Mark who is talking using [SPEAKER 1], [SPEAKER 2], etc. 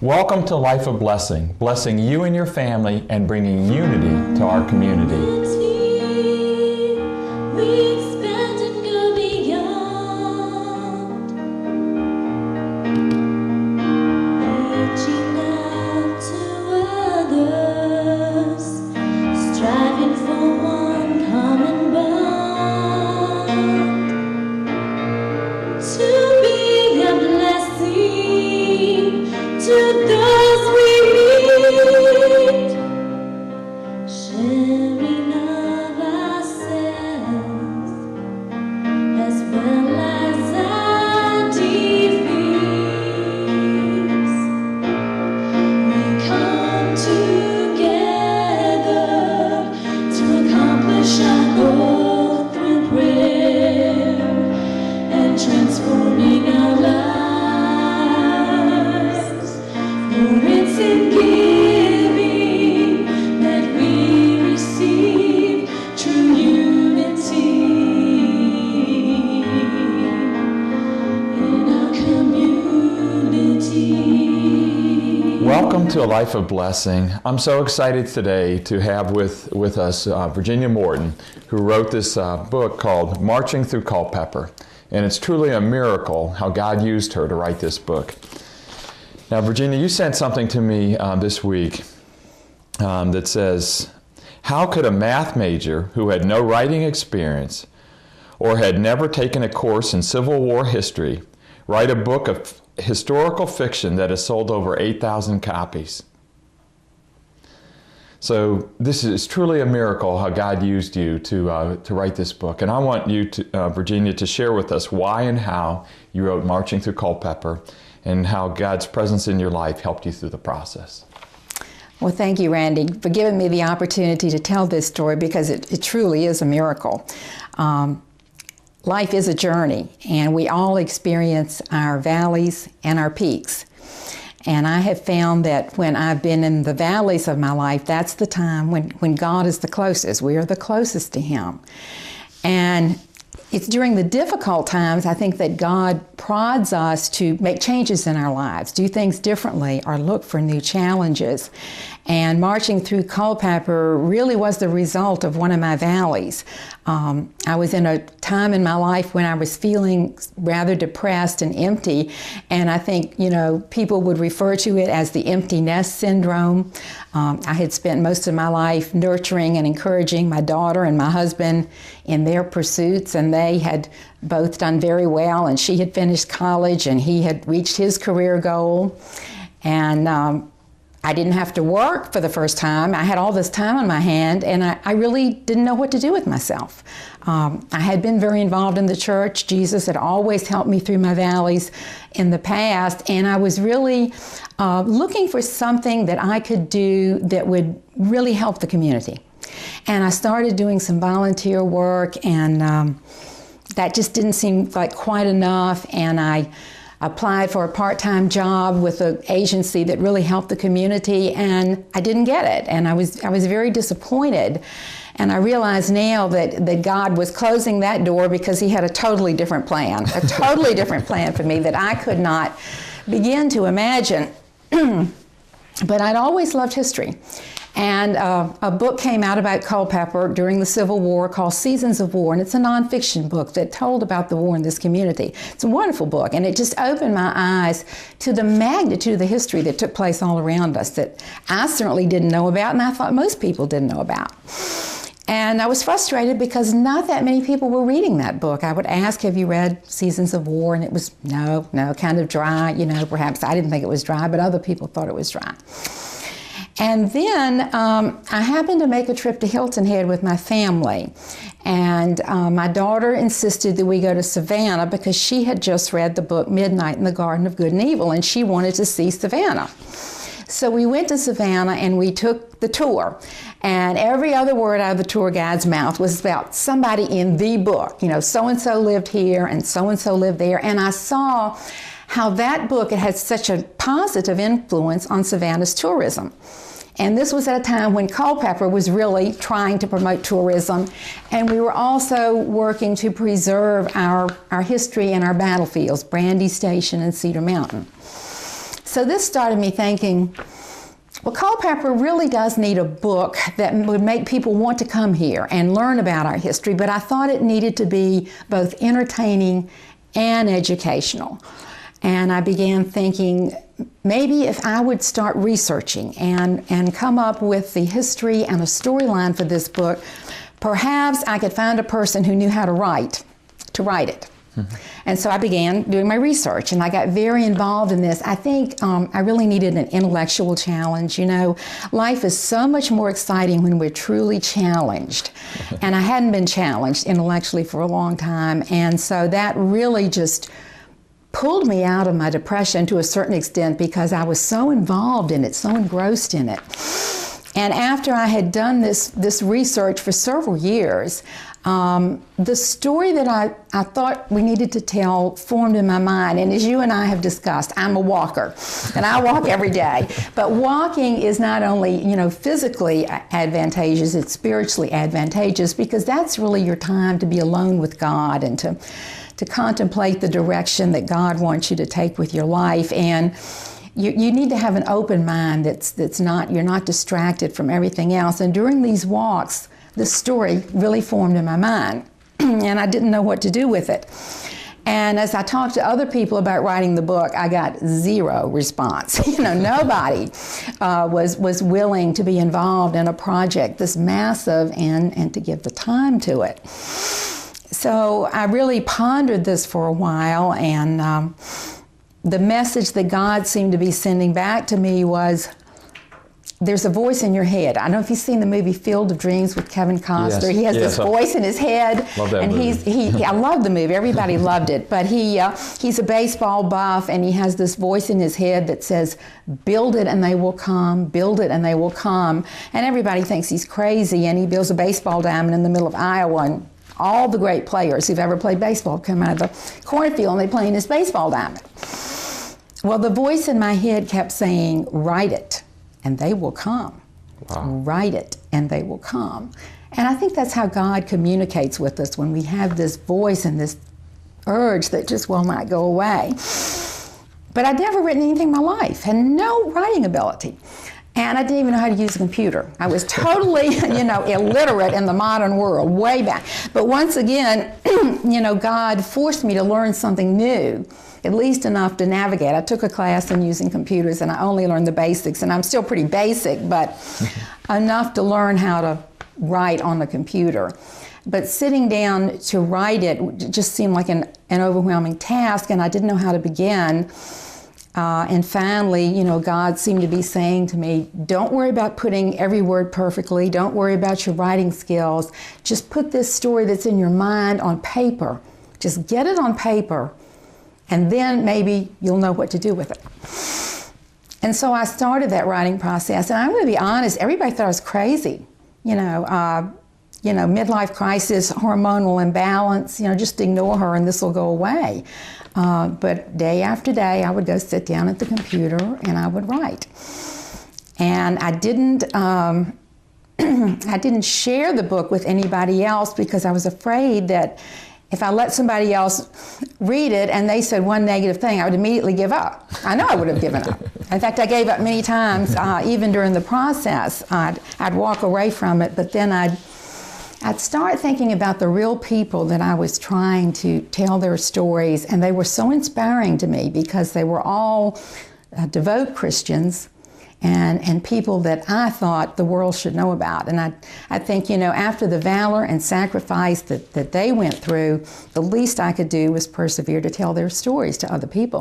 [SPEAKER 1] Welcome to Life of Blessing, blessing you and your family and bringing unity to our community. Welcome to A Life of Blessing. I'm so excited today to have with us Virginia Morton, who wrote this book called Marching Through Culpeper. And it's truly a miracle how God used her to write this book. Now, Virginia, you sent something to me this week that says, how could a math major who had no writing experience or had never taken a course in Civil War history write a book of historical fiction that has sold over 8,000 copies? So this is truly a miracle how God used you to write this book. And I want you, Virginia, to share with us why and how you wrote Marching Through Culpeper and how God's presence in your life helped you through the process.
[SPEAKER 2] Well, thank you, Randy, for giving me the opportunity to tell this story, because it truly is a miracle. Life is a journey, and we all experience our valleys and our peaks. And I have found that when I've been in the valleys of my life, that's the time when God is the closest. We are the closest to Him. And it's during the difficult times, I think, that God prods us to make changes in our lives, do things differently, or look for new challenges. And Marching Through Culpeper really was the result of one of my valleys. I was in a time in my life when I was feeling rather depressed and empty, and I think, people would refer to it as the empty nest syndrome. I had spent most of my life nurturing and encouraging my daughter and my husband in their pursuits, and they had both done very well, and she had finished college and he had reached his career goal. And I didn't have to work for the first time. I had all this time on my hand, and I really didn't know what to do with myself. I had been very involved in the church. Jesus had always helped me through my valleys in the past, and I was really looking for something that I could do that would really help the community. And I started doing some volunteer work, and that just didn't seem like quite enough, and I applied for a part-time job with an agency that really helped the community, and I didn't get it, and I was very disappointed. And I realize now that God was closing that door because He had a totally different plan for me that I could not begin to imagine. But I'd always loved history. And a book came out about Culpeper during the Civil War called Seasons of War, and it's a nonfiction book that told about the war in this community. It's a wonderful book, and it just opened my eyes to the magnitude of the history that took place all around us that I certainly didn't know about, and I thought most people didn't know about. And I was frustrated because not that many people were reading that book. I would ask, have you read Seasons of War? And it was, no, kind of dry. Perhaps I didn't think it was dry, but other people thought it was dry. And then I happened to make a trip to Hilton Head with my family. And my daughter insisted that we go to Savannah because she had just read the book Midnight in the Garden of Good and Evil, and she wanted to see Savannah. So we went to Savannah and we took the tour. And every other word out of the tour guide's mouth was about somebody in the book. So-and-so lived here and so-and-so lived there. And I saw how that book had such a positive influence on Savannah's tourism. And this was at a time when Culpeper was really trying to promote tourism, and we were also working to preserve our history and our battlefields, Brandy Station and Cedar Mountain. So this started me thinking, well, Culpeper really does need a book that would make people want to come here and learn about our history, but I thought it needed to be both entertaining and educational. And I began thinking, maybe if I would start researching and come up with the history and a storyline for this book, perhaps I could find a person who knew how to write it. Mm-hmm. And so I began doing my research, and I got very involved in this. I think I really needed an intellectual challenge. You know, life is so much more exciting when we're truly challenged. And I hadn't been challenged intellectually for a long time, and so that really just pulled me out of my depression to a certain extent because I was so involved in it, so engrossed in it. And after I had done this research for several years, the story that I thought we needed to tell formed in my mind. And as you and I have discussed, I'm a walker, and I walk every day. But walking is not only, you know, physically advantageous, it's spiritually advantageous, because that's really your time to be alone with God and to contemplate the direction that God wants you to take with your life. And you need to have an open mind you're not distracted from everything else. And during these walks, this story really formed in my mind, and I didn't know what to do with it. And as I talked to other people about writing the book, I got zero response. You know, nobody was willing to be involved in a project this massive and to give the time to it. So I really pondered this for a while, and the message that God seemed to be sending back to me was, there's a voice in your head. I don't know if you've seen the movie Field of Dreams with Kevin Costner.
[SPEAKER 1] Yes.
[SPEAKER 2] He has this voice in his head.
[SPEAKER 1] Love that
[SPEAKER 2] and
[SPEAKER 1] movie.
[SPEAKER 2] I love the movie. Everybody loved it. But he's a baseball buff, and he has this voice in his head that says, build it and they will come, build it and they will come. And everybody thinks he's crazy, and he builds a baseball diamond in the middle of Iowa, and all the great players who've ever played baseball come out of the cornfield and they play in this baseball diamond. Well, the voice in my head kept saying, write it and they will come. Wow. Write it and they will come. And I think that's how God communicates with us, when we have this voice and this urge that just will not go away. But I'd never written anything in my life, had no writing ability. And I didn't even know how to use a computer. I was totally, illiterate in the modern world, way back. But once again, God forced me to learn something new, at least enough to navigate. I took a class in using computers, and I only learned the basics, and I'm still pretty basic, but enough to learn how to write on the computer. But sitting down to write it just seemed like an overwhelming task, and I didn't know how to begin. And finally, God seemed to be saying to me, don't worry about putting every word perfectly. Don't worry about your writing skills. Just put this story that's in your mind on paper. Just get it on paper, and then maybe you'll know what to do with it. And so I started that writing process, and I'm going to be honest, everybody thought I was crazy. Midlife crisis, hormonal imbalance, just ignore her and this will go away. But day after day, I would go sit down at the computer and I would write. And I didn't share the book with anybody else because I was afraid that if I let somebody else read it and they said one negative thing, I would immediately give up. I know I would have given up. In fact, I gave up many times, even during the process. I'd walk away from it, but then I'd start thinking about the real people that I was trying to tell their stories, and they were so inspiring to me because they were all devout Christians and people that I thought the world should know about. And I think, after the valor and sacrifice that they went through, the least I could do was persevere to tell their stories to other people.